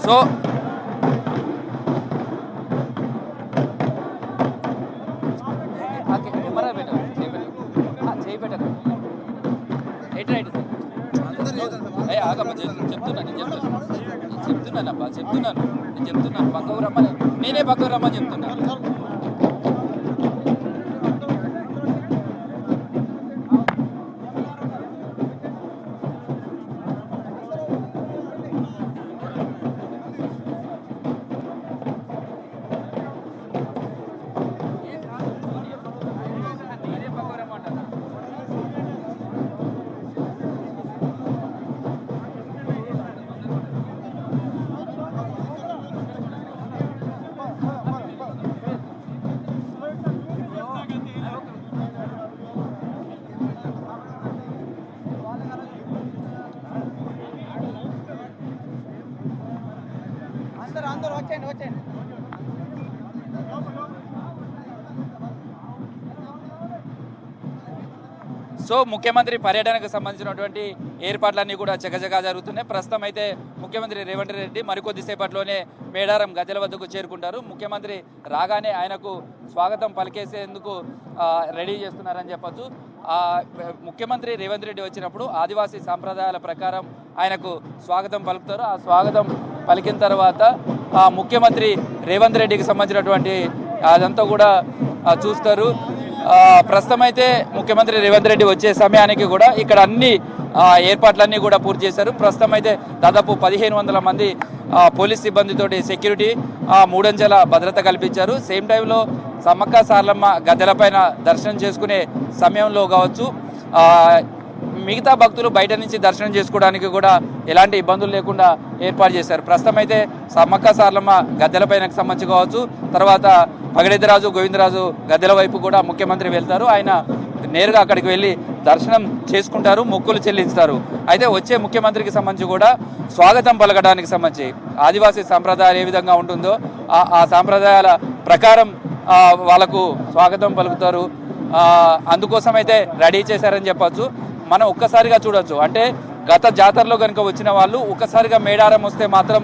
So camera పెట్టు, చేయి పెట్టకు, ఎటు రైట్ ఆగమ్మా, చెప్తున్నానబ్బా, చెప్తున్నాను పక్కకు రమ్మని, నేనే పక్కకు రమ్మని చెప్తున్నాను. అందరూ వచ్చేయండి. సో ముఖ్యమంత్రి పర్యటనకు సంబంధించినటువంటి ఏర్పాట్లన్నీ కూడా చకచకా జరుగుతున్నాయి. ప్రస్తుతం అయితే ముఖ్యమంత్రి రేవంత్ రెడ్డి మరికొద్దిసేపట్లోనే మేడారం గద్దెల వద్దకు చేరుకుంటారు. ముఖ్యమంత్రి రాగానే ఆయనకు స్వాగతం పలికేసేందుకు రెడీ చేస్తున్నారని చెప్పచ్చు. ముఖ్యమంత్రి రేవంత్ రెడ్డి వచ్చినప్పుడు ఆదివాసీ సాంప్రదాయాల ప్రకారం ఆయనకు స్వాగతం పలుకుతారు. ఆ స్వాగతం పలికిన తర్వాత ముఖ్యమంత్రి రేవంత్ రెడ్డికి సంబంధించినటువంటి అదంతా కూడా చూస్తారు. ప్రస్తుతం అయితే ముఖ్యమంత్రి రేవంత్ రెడ్డి వచ్చే సమయానికి కూడా ఇక్కడ అన్ని ఏర్పాట్లన్నీ కూడా పూర్తి చేశారు. ప్రస్తుతం అయితే దాదాపు 1500 మంది పోలీస్ సిబ్బందితోటి సెక్యూరిటీ 3 అంచెల భద్రత కల్పించారు. సేమ్ టైంలో సమ్మక్క సారలమ్మ గద్దెలపైన దర్శనం చేసుకునే సమయంలో కావచ్చు, మిగతా భక్తులు బయట నుంచి దర్శనం చేసుకోవడానికి కూడా ఎలాంటి ఇబ్బందులు లేకుండా ఏర్పాటు చేశారు. ప్రస్తుతం అయితే సమ్మక్క సారలమ్మ గద్దెలపైనకు సంబంధించి కావచ్చు, తర్వాత పగడెద్దిరాజు గోవిందరాజు గద్దెల వైపు కూడా ముఖ్యమంత్రి వెళ్తారు. ఆయన నేరుగా అక్కడికి వెళ్ళి దర్శనం చేసుకుంటారు, మొక్కులు చెల్లిస్తారు. అయితే వచ్చే ముఖ్యమంత్రికి సంబంధించి కూడా స్వాగతం పలకడానికి సంబంధించి ఆదివాసీ సాంప్రదాయాలు ఏ విధంగా ఉంటుందో ఆ సాంప్రదాయాల ప్రకారం వాళ్ళకు స్వాగతం పలుకుతారు. అందుకోసం అయితే రెడీ చేశారని చెప్పచ్చు. మనం ఒక్కసారిగా చూడొచ్చు, అంటే గత జాతరలో కనుక వచ్చిన వాళ్ళు ఒక్కసారిగా మేడారం వస్తే మాత్రం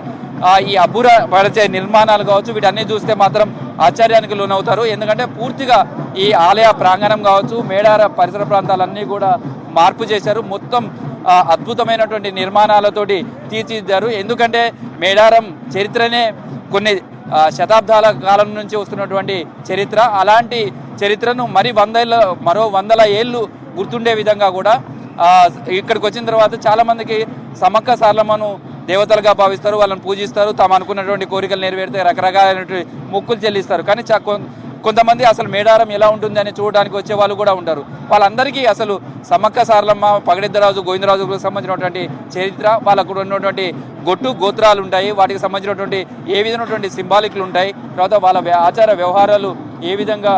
ఈ అబ్బుర పడిచే నిర్మాణాలు కావచ్చు, వీటన్నీ చూస్తే మాత్రం ఆశ్చర్యానికి లోనవుతారు. ఎందుకంటే పూర్తిగా ఈ ఆలయ ప్రాంగణం కావచ్చు, మేడార పరిసర ప్రాంతాలన్నీ కూడా మార్పు చేశారు. మొత్తం అద్భుతమైనటువంటి నిర్మాణాలతోటి తీర్చిదిద్దారు. ఎందుకంటే మేడారం చరిత్రనే కొన్ని శతాబ్దాల కాలం నుంచి వస్తున్నటువంటి చరిత్ర. అలాంటి చరిత్రను మరో 100 ఏళ్ళు గుర్తుండే విధంగా కూడా ఇక్కడికి వచ్చిన తర్వాత చాలామందికి సమ్మక్క సారలమ్మను దేవతలుగా భావిస్తారు, వాళ్ళని పూజిస్తారు, తాము అనుకున్నటువంటి కోరికలు నెరవేరితే రకరకాలైనటువంటి మొక్కులు చెల్లిస్తారు. కానీ కొంతమంది అసలు మేడారం ఎలా ఉంటుంది అని చూడడానికి వచ్చే వాళ్ళు కూడా ఉంటారు. వాళ్ళందరికీ అసలు సమ్మక్క సారలమ్మ, పగడెద్దిరాజు గోవిందరాజుకు సంబంధించినటువంటి చరిత్ర, వాళ్ళకు ఉన్నటువంటి గోత్రాలు ఉంటాయి, వాటికి సంబంధించినటువంటి ఏ విధమైనటువంటి సింబాలిక్లు ఉంటాయి, తర్వాత వాళ్ళ ఆచార వ్యవహారాలు ఏ విధంగా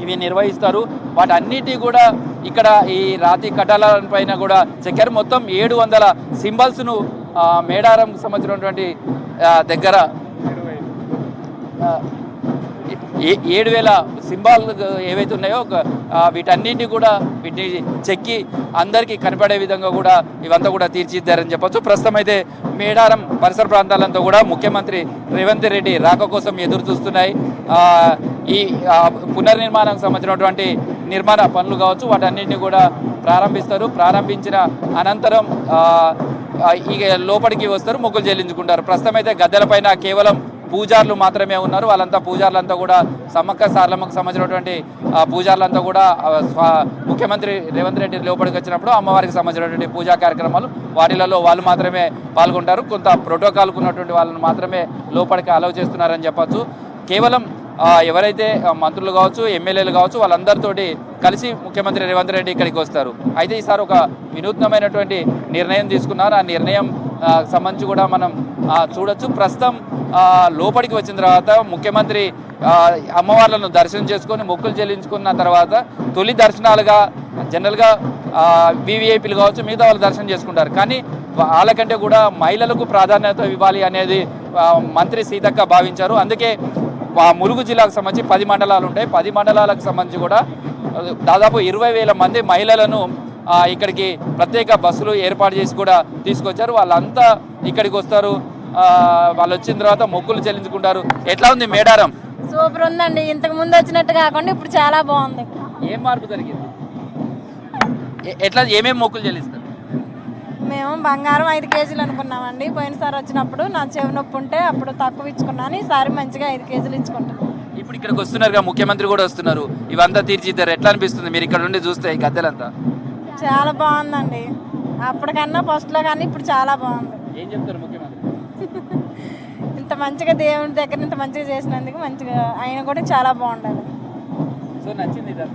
ఇవి నిర్వహిస్తారు, వాటన్నిటి కూడా ఇక్కడ ఈ రాతి కట్టడాలపైన కూడా చెక్కారు. మొత్తం 700 సింబల్స్ను మేడారంకు సంబంధించినటువంటి దగ్గర 7000 సింబాల్ ఏవైతే ఉన్నాయో వీటన్నింటినీ కూడా వీటిని చెక్కి అందరికీ కనపడే విధంగా కూడా ఇవంతా కూడా తీర్చిదిద్దారని చెప్పచ్చు. ప్రస్తుతం అయితే మేడారం పరిసర ప్రాంతాలంతా కూడా ముఖ్యమంత్రి రేవంత్ రెడ్డి రాక కోసం ఎదురు చూస్తున్నాయి. ఈ పునర్నిర్మాణానికి సంబంధించినటువంటి నిర్మాణ పనులు కావచ్చు, వాటన్నింటినీ కూడా ప్రారంభిస్తారు. ప్రారంభించిన అనంతరం ఇక లోపలికి వస్తారు, మొక్కులు చెల్లించుకుంటారు. ప్రస్తుతం అయితే గద్దెలపైన కేవలం పూజారులు మాత్రమే ఉన్నారు. వాళ్ళంతా పూజారులంతా కూడా సమ్మక్క సారలమ్మకు సంబంధించినటువంటి పూజారులంతా కూడా ముఖ్యమంత్రి రేవంత్ రెడ్డి లోపలికి వచ్చినప్పుడు అమ్మవారికి సంబంధించినటువంటి పూజా కార్యక్రమాలు వాటిలలో వాళ్ళు మాత్రమే పాల్గొంటారు. కొంత ప్రోటోకాల్కు ఉన్నటువంటి వాళ్ళని మాత్రమే లోపలికి అలౌ చేస్తున్నారని చెప్పచ్చు. కేవలం ఎవరైతే మంత్రులు కావచ్చు, ఎమ్మెల్యేలు కావచ్చు, వాళ్ళందరితోటి కలిసి ముఖ్యమంత్రి రేవంత్ రెడ్డి ఇక్కడికి వస్తారు. అయితే ఈసారి ఒక వినూత్నమైనటువంటి నిర్ణయం తీసుకున్నారు. ఆ నిర్ణయం సంబంధించి కూడా మనం చూడొచ్చు. ప్రస్తుతం లోపలికి వచ్చిన తర్వాత ముఖ్యమంత్రి అమ్మవార్లను దర్శనం చేసుకొని మొక్కులు చెల్లించుకున్న తర్వాత తొలి దర్శనాలుగా జనరల్గా వివిఐపీలు కావచ్చు, మిగతా వాళ్ళు దర్శనం చేసుకుంటారు. కానీ వాళ్ళకంటే కూడా మహిళలకు ప్రాధాన్యత ఇవ్వాలి అనేది మంత్రి సీతక్క భావించారు. అందుకే ములుగు జిల్లాకు సంబంధించి 10 మండలాలు ఉంటాయి. 10 మండలాలకు సంబంధించి కూడా దాదాపు 20,000 మంది మహిళలను ఇక్కడికి ప్రత్యేక బస్సులు ఏర్పాటు చేసి కూడా తీసుకొచ్చారు. వాళ్ళంతా ఇక్కడికి వస్తారు. వాళ్ళు వచ్చిన తర్వాత మొక్కులు చెల్లించుకుంటారు. ఎట్లా ఉంది మేడారం? సూపర్ ఉందండి. ఇంతకు ముందు వచ్చినట్టు కాకుండా ఇప్పుడు చాలా బాగుంది. ఏం మార్పు జరిగింది? ఎట్లా ఏమేమి మొక్కులు చెల్లిస్తారు? మేము బంగారం 5 కేజీలు అనుకున్నామండి. పోయినసారి వచ్చినప్పుడు నా చెవి నొప్పి ఉంటే అప్పుడు తక్కువ ఇచ్చుకున్నాను. ఈసారి మంచిగా 5 కేజీలు ఇచ్చుకుంటాను. ఇప్పుడు ఇక్కడికి వస్తున్నారు, ముఖ్యమంత్రి కూడా వస్తున్నారు, ఇవంతా తీర్చిద్దారు. ఎట్లా అనిపిస్తుంది మీరు ఇక్కడ నుండి చూస్తే ఈ గద్దెలంతా? చాలా బాగుందండి. అప్పటికన్నా ఫస్ట్లో కానీ ఇప్పుడు చాలా బాగుంది. ఏం చెప్తారు ముఖ్యమంత్రి? ఇంత మంచిగా దేవుడి దగ్గర ఇంత మంచిగా చేసినందుకు మంచిగా ఆయన కూడా చాలా బాగుండాలి. సో నచ్చింది ఇదా?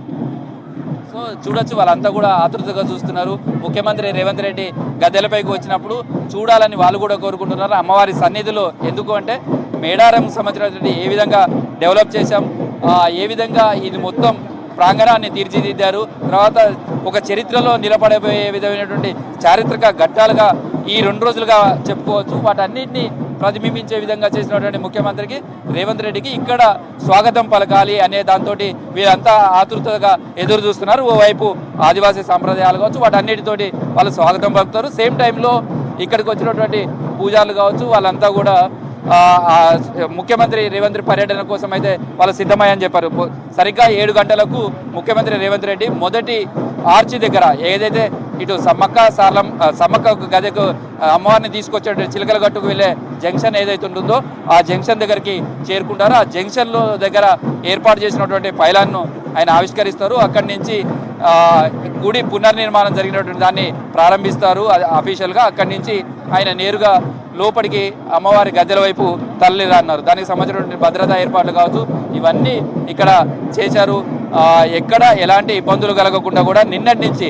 సో చూడొచ్చు, వాళ్ళంతా కూడా ఆతృతగా చూస్తున్నారు. ముఖ్యమంత్రి రేవంత్ రెడ్డి గద్దెలపైకి వచ్చినప్పుడు చూడాలని వాళ్ళు కూడా కోరుకుంటున్నారు. అమ్మవారి సన్నిధిలో ఎందుకు అంటే మేడారం సంబంధించినటువంటి ఏ విధంగా డెవలప్ చేశాం, ఏ విధంగా ఇది మొత్తం ప్రాంగణాన్ని తీర్చిదిద్దారు, తర్వాత ఒక చరిత్రలో నిలబడబోయే విధమైనటువంటి చారిత్రక ఘట్టాలుగా ఈ 2 రోజులుగా చెప్పుకోవచ్చు. వాటన్నింటినీ ప్రతిబింబించే విధంగా చేసినటువంటి ముఖ్యమంత్రికి రేవంత్ రెడ్డికి ఇక్కడ స్వాగతం పలకాలి అనే దాంతో వీరంతా ఆతృతగా ఎదురు చూస్తున్నారు. ఓవైపు ఆదివాసీ సాంప్రదాయాలు కావచ్చు, వాటన్నిటితోటి వాళ్ళు స్వాగతం పలుకుతారు. సేమ్ టైంలో ఇక్కడికి వచ్చినటువంటి పూజారులు కావచ్చు, వాళ్ళంతా కూడా ముఖ్యమంత్రి రేవంత్ రెడ్డి పర్యటన కోసం అయితే వాళ్ళు సిద్ధమయ్యని చెప్పారు. సరిగ్గా 7 గంటలకు ముఖ్యమంత్రి రేవంత్ రెడ్డి మొదటి ఆర్చి దగ్గర ఏదైతే ఇటు సమ్మక్క గదకు అమ్మవారిని తీసుకొచ్చే చిలకల గట్టుకు వెళ్ళే జంక్షన్ ఏదైతే ఉంటుందో ఆ జంక్షన్ దగ్గరికి చేరుకుంటారో ఆ జంక్షన్లో దగ్గర ఏర్పాటు చేసినటువంటి పైలాన్ను ఆయన ఆవిష్కరిస్తారు. అక్కడి నుంచి గుడి పునర్నిర్మాణం జరిగినటువంటి దాన్ని ప్రారంభిస్తారు అఫీషియల్గా. అక్కడి నుంచి ఆయన నేరుగా లోపలికి అమ్మవారి గద్దెల వైపు తరలిరన్నారు. దానికి సంబంధించినటువంటి భద్రతా ఏర్పాట్లు కావచ్చు, ఇవన్నీ ఇక్కడ చేశారు. ఎక్కడ ఎలాంటి ఇబ్బందులు కలగకుండా కూడా నిన్నటి నుంచి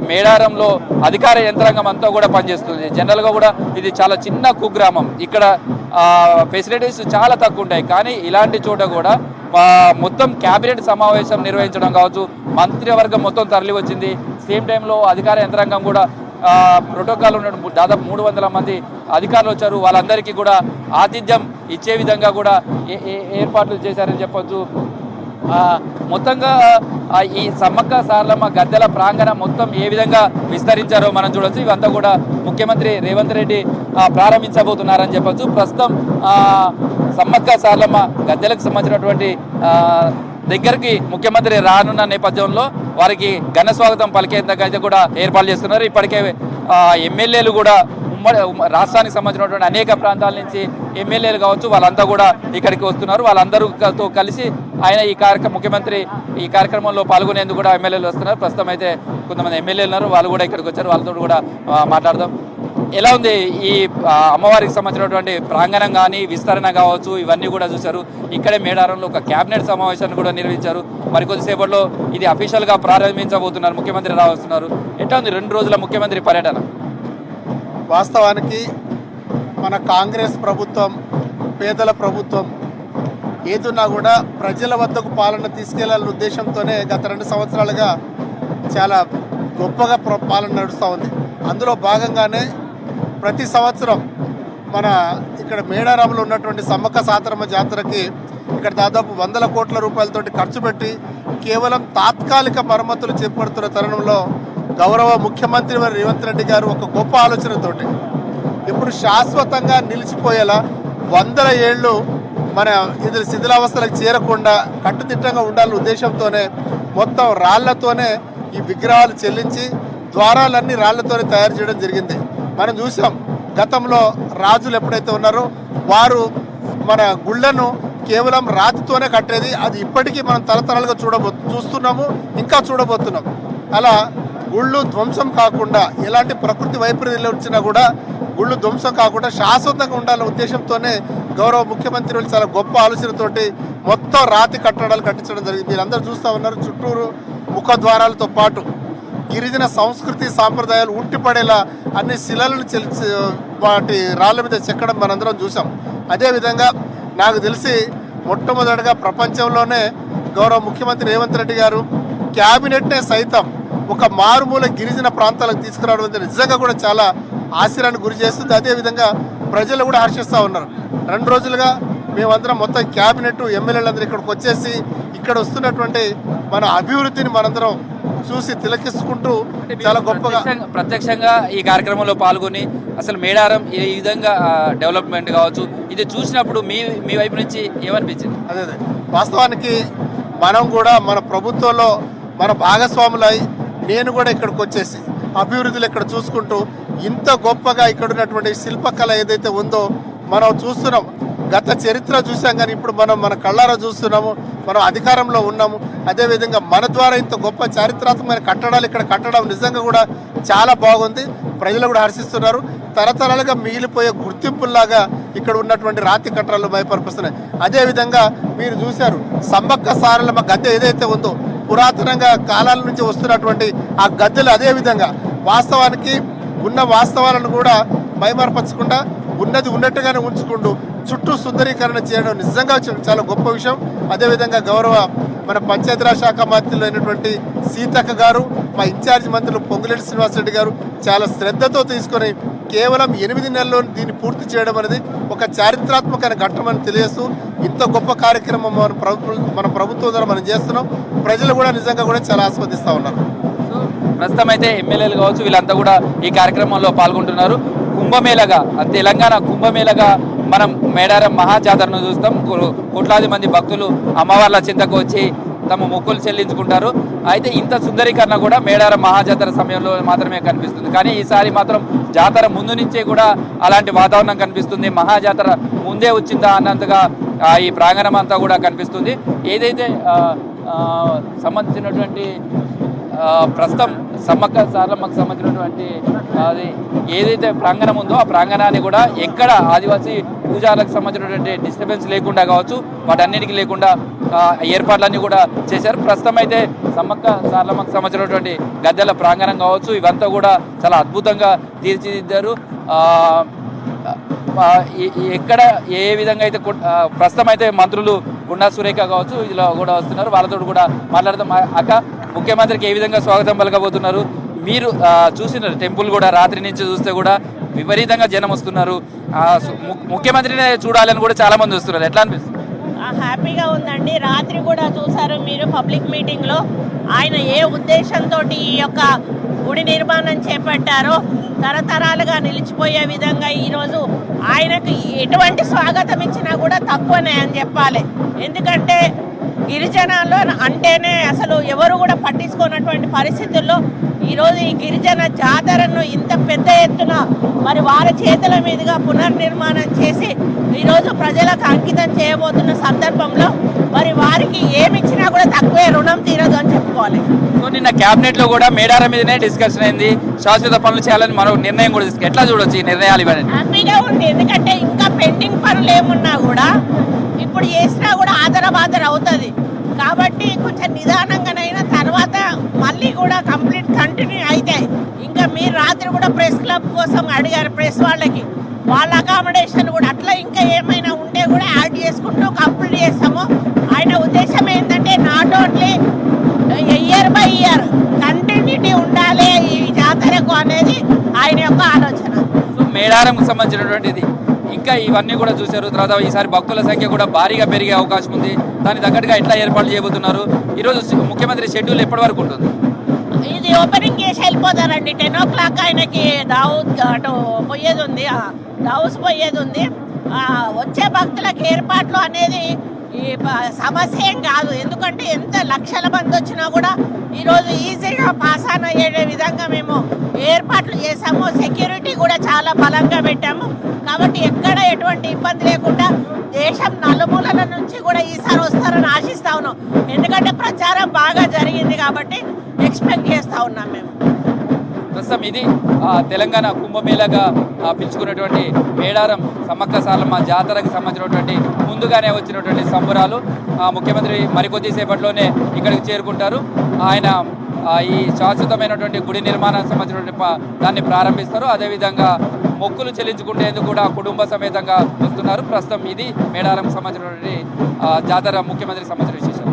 మేడారంలో అధికార యంత్రాంగం అంతా కూడా పనిచేస్తుంది. జనరల్గా కూడా ఇది చాలా చిన్న కుగ్రామం, ఇక్కడ ఫెసిలిటీస్ చాలా తక్కువ ఉంటాయి. కానీ ఇలాంటి చోట కూడా మొత్తం క్యాబినెట్ సమావేశం నిర్వహించడం కావచ్చు, మంత్రివర్గం మొత్తం తరలి వచ్చింది. సేమ్ టైంలో అధికార యంత్రాంగం కూడా ప్రోటోకాల్ ఉన్న దాదాపు 300 మంది అధికారులు వచ్చారు. వాళ్ళందరికీ కూడా ఆతిథ్యం ఇచ్చే విధంగా కూడా ఏర్పాట్లు చేశారని చెప్పొచ్చు. మొత్తంగా ఈ సమ్మక్క సారలమ్మ గద్దెల ప్రాంగణం మొత్తం ఏ విధంగా విస్తరించారో మనం చూడొచ్చు. ఇవంతా కూడా ముఖ్యమంత్రి రేవంత్ రెడ్డి ప్రారంభించబోతున్నారని చెప్పొచ్చు. ప్రస్తుతం సమ్మక్క సారలమ్మ గద్దెలకు సంబంధించినటువంటి దగ్గరికి ముఖ్యమంత్రి రానున్న నేపథ్యంలో వారికి ఘన స్వాగతం పలికేందుకైతే కూడా ఏర్పాటు చేస్తున్నారు. ఇప్పటికే ఎమ్మెల్యేలు కూడా రాష్ట్రానికి సంబంధించినటువంటి అనేక ప్రాంతాల నుంచి ఎమ్మెల్యేలు కావచ్చు, వాళ్ళంతా కూడా ఇక్కడికి వస్తున్నారు. వాళ్ళందరితో కలిసి ఆయన ముఖ్యమంత్రి ఈ కార్యక్రమంలో పాల్గొనేందుకు కూడా ఎమ్మెల్యేలు వస్తున్నారు. ప్రస్తుతం అయితే కొంతమంది ఎమ్మెల్యేలు ఉన్నారు, వాళ్ళు కూడా ఇక్కడికి వచ్చారు. వాళ్ళతో కూడా మాట్లాడదాం. ఎలా ఉంది ఈ అమ్మవారికి సంబంధించినటువంటి ప్రాంగణం కానీ విస్తరణ కావచ్చు, ఇవన్నీ కూడా చూశారు. ఇక్కడే మేడారంలో ఒక క్యాబినెట్ సమావేశాన్ని కూడా నిర్వహించారు. మరికొద్దిసేపట్లో ఇది అఫీషియల్గా ప్రారంభించబోతున్నారు. ముఖ్యమంత్రి రావస్తున్నారు. ఎట్లా ఉంది 2 రోజుల ముఖ్యమంత్రి పర్యటన? వాస్తవానికి మన కాంగ్రెస్ ప్రభుత్వం, పేదల ప్రభుత్వం ఏదున్నా కూడా ప్రజల వద్దకు పాలన తీసుకెళ్లాలనే ఉద్దేశంతోనే గత 2 సంవత్సరాలుగా చాలా గొప్పగా పాలన నడుస్తూ ఉంది. అందులో భాగంగానే ప్రతి సంవత్సరం మన ఇక్కడ మేడారంలో ఉన్నటువంటి సమ్మక్క సారలమ్మ జాతరకి ఇక్కడ దాదాపు 100 కోట్ల రూపాయలతోటి ఖర్చు పెట్టి కేవలం తాత్కాలిక మరమ్మతులు చేపడుతున్న తరుణంలో గౌరవ ముఖ్యమంత్రి రేవంత్ రెడ్డి గారు ఒక గొప్ప ఆలోచనతోటి ఇప్పుడు శాశ్వతంగా నిలిచిపోయేలా 100 ఏళ్ళు మన ఇది శిథిలావస్థలకు చేరకుండా కట్టుదిట్టంగా ఉండాలనే ఉద్దేశంతోనే మొత్తం రాళ్లతోనే ఈ విగ్రహాలు చెల్లించి ద్వారాలన్నీ రాళ్లతోనే తయారు చేయడం జరిగింది. మనం చూసాం గతంలో రాజులు ఎప్పుడైతే ఉన్నారో వారు మన గుళ్ళను కేవలం రాతితోనే కట్టేది. అది ఇప్పటికీ మనం తరతరాలుగా చూస్తున్నాము, ఇంకా చూడబోతున్నాం. అలా గుళ్ళు ధ్వంసం కాకుండా ఎలాంటి ప్రకృతి వైపరీత్యాలు వచ్చినా కూడా గుళ్ళు ధ్వంసం కాకుండా శాశ్వతంగా ఉండాలనే ఉద్దేశంతోనే గౌరవ ముఖ్యమంత్రి వాళ్ళు చాలా గొప్ప ఆలోచనతోటి మొత్తం రాతి కట్టడాలు కట్టించడం జరిగింది. మీరందరూ చూస్తూ ఉన్నారు. చుట్టూరు ముఖద్వారాలతో పాటు గిరిజన సంస్కృతి సాంప్రదాయాలు ఉట్టిపడేలా అన్ని శిలలను వాటి రాళ్ళ మీద చెక్కడం మనందరం చూసాం. అదేవిధంగా నాకు తెలిసి మొట్టమొదటిగా ప్రపంచంలోనే గౌరవ ముఖ్యమంత్రి రేవంత్ రెడ్డి గారు క్యాబినెట్నే సైతం ఒక మారుమూల గిరిజన ప్రాంతాలకు తీసుకురావడం నిజంగా కూడా చాలా ఆశ్చర్యానికి గురి చేస్తుంది. అదేవిధంగా ప్రజలు కూడా హర్షిస్తూ ఉన్నారు. 2 రోజులుగా మేమందరం మొత్తం క్యాబినెట్ ఎమ్మెల్యేలందరూ ఇక్కడికి వచ్చేసి ఇక్కడ వస్తున్నటువంటి మన అభివృద్ధిని మనందరం చూసి తిలకించుకుంటూ చాలా గొప్పగా ప్రత్యక్షంగా ఈ కార్యక్రమంలో పాల్గొని అసలు మేడారం ఈ విధంగా డెవలప్మెంట్ కావచ్చు ఇది చూసినప్పుడు మీ వైపు నుంచి ఏమనిపించింది? అదే వాస్తవానికి మనం కూడా మన ప్రభుత్వంలో మన భాగస్వాములై నేను కూడా ఇక్కడికి వచ్చేసి అభివృద్ధులు ఇక్కడ చూసుకుంటూ ఇంత గొప్పగా ఇక్కడ ఉన్నటువంటి శిల్పకళ ఏదైతే ఉందో మనం చూస్తున్నాం. గత చరిత్ర చూసాం కానీ ఇప్పుడు మనం మన కళ్ళారా చూస్తున్నాము. మనం అధికారంలో ఉన్నాము. అదేవిధంగా మన ద్వారా ఇంత గొప్ప చారిత్రాత్మకమైన కట్టడాలు ఇక్కడ కట్టడం నిజంగా కూడా చాలా బాగుంది. ప్రజలు కూడా హర్షిస్తున్నారు. తరతరాలుగా మిగిలిపోయే గుర్తింపుల్లాగా ఇక్కడ ఉన్నటువంటి రాతి కట్టడాలు మైపర్పిస్తున్నాయి. అదేవిధంగా మీరు చూశారు సమ్మక్క సారలమ్మ గద్దె ఏదైతే ఉందో పురాతనంగా కాలాల నుంచి వస్తున్నటువంటి ఆ గద్దెలు అదేవిధంగా వాస్తవానికి ఉన్న వాస్తవాలను కూడా మైమర్పరచకుండా ఉన్నది ఉన్నట్టుగానే ఉంచుకుంటూ చుట్టూ సుందరీకరణ చేయడం నిజంగా చాలా గొప్ప విషయం. అదేవిధంగా గౌరవ మన పంచాయతీరాజ్ శాఖ మంత్రులు అయినటువంటి సీతక్క గారు, మా ఇన్ఛార్జ్ మంత్రులు పొంగులేటి శ్రీనివాసరెడ్డి గారు చాలా శ్రద్ధతో తీసుకొని కేవలం 8 నెలల్లో దీన్ని పూర్తి చేయడం అనేది ఒక చారిత్రాత్మకమైన ఘట్టమని తెలియజేస్తూ ఇంత గొప్ప కార్యక్రమం మన ప్రభుత్వం ద్వారా మనం చేస్తున్నాం. ప్రజలు కూడా నిజంగా కూడా చాలా ఆస్వాదిస్తూ ఉన్నారు. ప్రస్తుతం అయితే ఎమ్మెల్యేలు కావచ్చు వీళ్ళంతా కూడా ఈ కార్యక్రమంలో పాల్గొంటున్నారు. కుంభమేళగా తెలంగాణ కుంభమేళగా మనం మేడారం మహాజాతరను చూస్తాం. కోట్లాది మంది భక్తులు అమ్మవార్ల చింతకు వచ్చి తమ మొక్కులు చెల్లించుకుంటారు. అయితే ఇంత సుందరీకరణ కూడా మేడారం మహాజాతర సమయంలో మాత్రమే కనిపిస్తుంది. కానీ ఈసారి మాత్రం జాతర ముందు నుంచే కూడా అలాంటి వాతావరణం కనిపిస్తుంది. మహాజాతర ముందే వచ్చిందా అన్నంతగా ఈ ప్రాంగణం అంతా కూడా కనిపిస్తుంది. ఏదైతే సంబంధించినటువంటి ప్రస్తుతం సమ్మక్క సారలమ్మకు సంబంధించినటువంటి అది ఏదైతే ప్రాంగణం ఉందో ఆ ప్రాంగణాన్ని కూడా ఎక్కడ ఆదివాసీ పూజాలకు సంబంధించినటువంటి డిస్టర్బెన్స్ లేకుండా కావచ్చు వాటన్నిటికీ లేకుండా ఏర్పాట్లన్నీ కూడా చేశారు. ప్రస్తుతం అయితే సమ్మక్క సారలమ్మకు సంబంధించినటువంటి గద్దెల ప్రాంగణం కావచ్చు ఇవంతా కూడా చాలా అద్భుతంగా తీర్చిదిద్దారు. ఎక్కడ ఏ విధంగా అయితే ప్రస్తుతం అయితే మంత్రులు గుండా సురేఖ కావచ్చు ఇలా కూడా వస్తున్నారు. వాళ్ళతో కూడా మాట్లాడదాం. అక్క, ముఖ్యమంత్రికి ఏ విధంగా స్వాగతం పలకబోతున్నారు? మీరు చూసిన టెంపుల్ కూడా రాత్రి నుంచి చూస్తే కూడా విపరీతంగా జనం వస్తున్నారు. ముఖ్యమంత్రిని చూడాలని కూడా చాలా మంది వస్తున్నారు. ఎట్లా అనిపిస్తుంది? హ్యాపీగా ఉందండి. రాత్రి కూడా చూసారు మీరు పబ్లిక్ మీటింగ్లో ఆయన ఏ ఉద్దేశంతో ఈ యొక్క గుడి నిర్మాణం చేపట్టారో తరతరాలుగా నిలిచిపోయే విధంగా ఈరోజు ఆయనకు ఎటువంటి స్వాగతం ఇచ్చినా కూడా తక్కువనే అని చెప్పాలి. ఎందుకంటే గిరిజనాల్లో అంటేనే అసలు ఎవరు కూడా పట్టించుకున్నటువంటి పరిస్థితుల్లో ఈరోజు ఈ గిరిజన జాతరను ఇంత పెద్ద ఎత్తున మరి వారి చేతుల మీదుగా పునర్నిర్మాణం చేసి ఈరోజు ప్రజలకు అంకితం చేయబోతున్న సందర్భంలో మరి వారికి ఏమిచ్చినా కూడా తక్కువే, రుణం తీరదు అని చెప్పుకోవాలి. నిన్న క్యాబినెట్ లో కూడా మేడారం మీదనే డిస్కషన్ అయింది. శాశ్వత పనులు చేయాలని మరో నిర్ణయం కూడా తీసుకు ఎట్లా చూడొచ్చు ఈ నిర్ణయాలు? ఇవ్వండి. హ్యాపీగా ఉంది. ఎందుకంటే ఇంకా పెండింగ్ పనులు ఏమున్నా కూడా ఇప్పుడు చేసినా కూడా ఆదరబాదర అవుతుంది. కాబట్టి కొంచెం నిదానంగానైనా తర్వాత మళ్ళీ కూడా కంటిన్యూ అవుతాయి. ఇంకా మీరు రాత్రి కూడా ప్రెస్ క్లబ్ కోసం అడిగారు ప్రెస్ వాళ్ళకి, వాళ్ళ అకామిడేషన్ కూడా అట్లా ఇంకా ఏమైనా ఉంటే కూడా యాడ్ చేసుకుంటూ కంప్లీట్ చేస్తాము. ఆయన ఉద్దేశం ఏంటంటే not only year by year continuity ఉండాలి ఈ జాతరకు అనేది ఆయన యొక్క ఆలోచన. మేడారంకు సంబంధించినటువంటిది ఇంకా ఇవన్నీ కూడా చూశారు. తర్వాత ఈసారి భక్తుల సంఖ్య కూడా భారీగా పెరిగే అవకాశం ఉంది. దానికి తగ్గట్టుగా ఎట్లా ఏర్పాట్లు చేయబోతున్నారు? ఈరోజు ముఖ్యమంత్రి షెడ్యూల్ ఎప్పటి వరకు ఉంటుంది? ఇది ఓపెనింగ్ చేసి వెళ్ళిపోతారండి. 10 o'clock ఆయనకి దావూద్ అటు పోయేది ఉంది, దావూస్ పోయేది ఉంది. వచ్చే భక్తులకు ఏర్పాట్లు అనేది ఈ సమస్య ఏం కాదు. ఎందుకంటే ఎంత లక్షల మంది వచ్చినా కూడా ఈరోజు ఈజీగా పాస్ ఆన్ అయ్యే విధంగా మేము ఏర్పాట్లు చేసాము. సెక్యూరిటీ కూడా చాలా బలంగా పెట్టాము. కాబట్టి ఎక్కడ ఎటువంటి ఇబ్బంది లేకుండా దేశం నలుమూలల నుంచి కూడా ఈసారి వస్తారని ఆశిస్తా ఉన్నాం. ఎందుకంటే ప్రచారం బాగా జరిగింది కాబట్టి ఎక్స్పెక్ట్ చేస్తూ ఉన్నాం మేము. ప్రస్తుతం ఇది తెలంగాణ కుంభమేళగా పిలుచుకున్నటువంటి మేడారం సమ్మక్క సారలమ్మ జాతరకు సంబంధించినటువంటి ముందుగానే వచ్చినటువంటి సంబరాలు. ముఖ్యమంత్రి మరికొద్ది సేపట్లోనే ఇక్కడికి చేరుకుంటారు. ఆయన ఈ శాశ్వతమైనటువంటి గుడి నిర్మాణానికి సంబంధించినటువంటి దాన్ని ప్రారంభిస్తారు. అదేవిధంగా మొక్కులు చెల్లించుకునేందుకు కూడా కుటుంబ సమేతంగా వస్తున్నారు. ప్రస్తుతం ఇది మేడారం సంబంధించినటువంటి జాతర ముఖ్యమంత్రికి సంబంధించిన విశేషం.